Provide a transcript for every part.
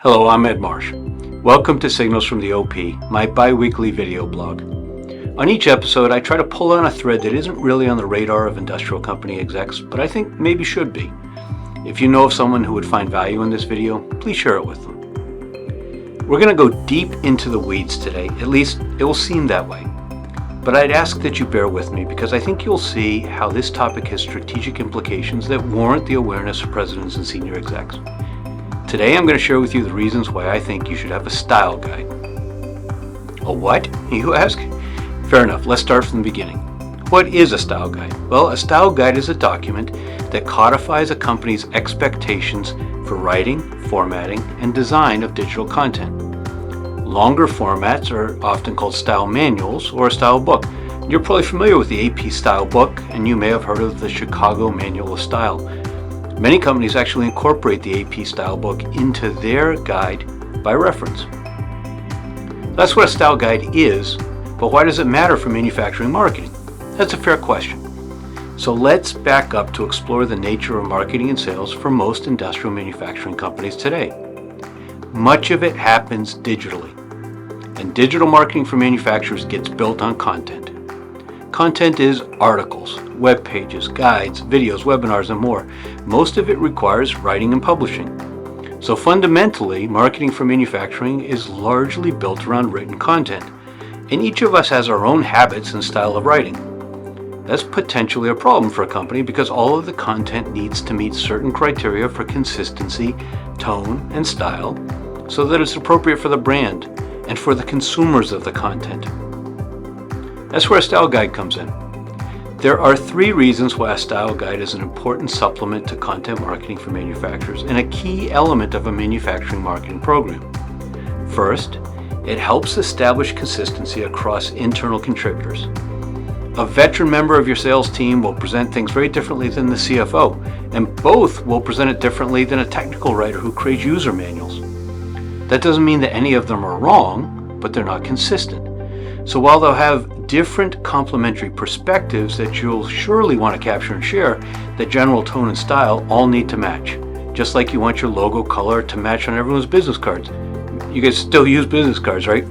Hello, I'm Ed Marsh. Welcome to Signals from the OP, my bi-weekly video blog. On each episode, I try to pull on a thread that isn't really on the radar of industrial company execs, but I think maybe should be. If you know of someone who would find value in this video, please share it with them. We're going to go deep into the weeds today, at least it will seem that way. But I'd ask that you bear with me because I think you'll see how this topic has strategic implications that warrant the awareness of presidents and senior execs. Today I'm going to share with you the reasons why I think you should have a style guide. A what, you ask? Fair enough, let's start from the beginning. What is a style guide? Well, a style guide is a document that codifies a company's expectations for writing, formatting, and design of digital content. Longer formats are often called style manuals or a style book. You're probably familiar with the AP style book, and you may have heard of the Chicago Manual of Style. Many companies actually incorporate the AP style book into their guide by reference. That's what a style guide is, but why does it matter for manufacturing marketing? That's a fair question. So let's back up to explore the nature of marketing and sales for most industrial manufacturing companies today. Much of it happens digitally, and digital marketing for manufacturers gets built on content. Content is articles, web pages, guides, videos, webinars, and more. Most of it requires writing and publishing. So fundamentally, marketing for manufacturing is largely built around written content, and each of us has our own habits and style of writing. That's potentially a problem for a company because all of the content needs to meet certain criteria for consistency, tone, and style so that it's appropriate for the brand and for the consumers of the content. That's where a style guide comes in. There are 3 reasons why a style guide is an important supplement to content marketing for manufacturers and a key element of a manufacturing marketing program. First, it helps establish consistency across internal contributors. A veteran member of your sales team will present things very differently than the CFO, and both will present it differently than a technical writer who creates user manuals. That doesn't mean that any of them are wrong, but they're not consistent. So while they'll have different complementary perspectives that you'll surely want to capture and share, the general tone and style all need to match. Just like you want your logo color to match on everyone's business cards. You guys still use business cards, right?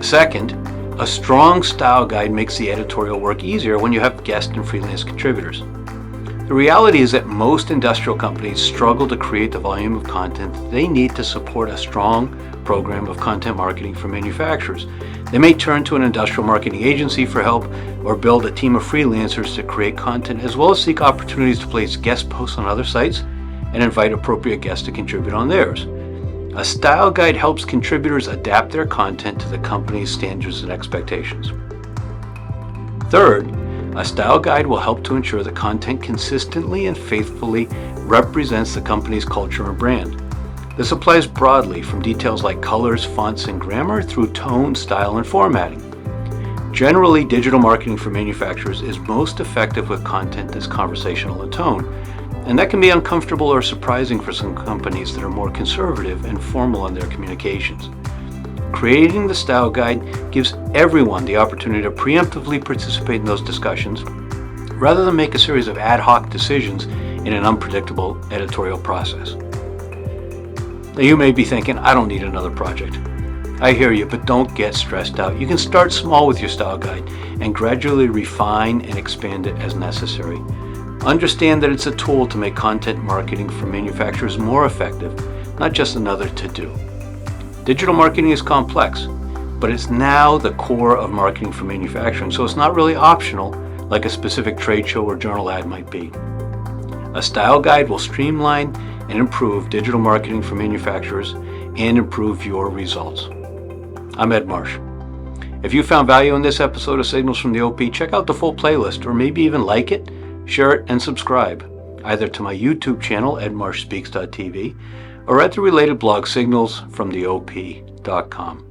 Second, a strong style guide makes the editorial work easier when you have guest and freelance contributors. The reality is that most industrial companies struggle to create the volume of content they need to support a strong program of content marketing for manufacturers. They may turn to an industrial marketing agency for help or build a team of freelancers to create content, as well as seek opportunities to place guest posts on other sites and invite appropriate guests to contribute on theirs. A style guide helps contributors adapt their content to the company's standards and expectations. Third, a style guide will help to ensure that content consistently and faithfully represents the company's culture and brand. This applies broadly from details like colors, fonts, and grammar through tone, style, and formatting. Generally, digital marketing for manufacturers is most effective with content that's conversational in tone, and that can be uncomfortable or surprising for some companies that are more conservative and formal in their communications. Creating the style guide gives everyone the opportunity to preemptively participate in those discussions rather than make a series of ad hoc decisions in an unpredictable editorial process. Now you may be thinking, I don't need another project. I hear you, but don't get stressed out. You can start small with your style guide and gradually refine and expand it as necessary. Understand that it's a tool to make content marketing for manufacturers more effective, not just another to-do. Digital marketing is complex, but it's now the core of marketing for manufacturing, so it's not really optional like a specific trade show or journal ad might be. A style guide will streamline and improve digital marketing for manufacturers and improve your results. I'm Ed Marsh. If you found value in this episode of Signals from the OP, check out the full playlist or maybe even like it, share it, and subscribe either to my YouTube channel, edmarshspeaks.tv, or at the related blog, signalsfromtheop.com.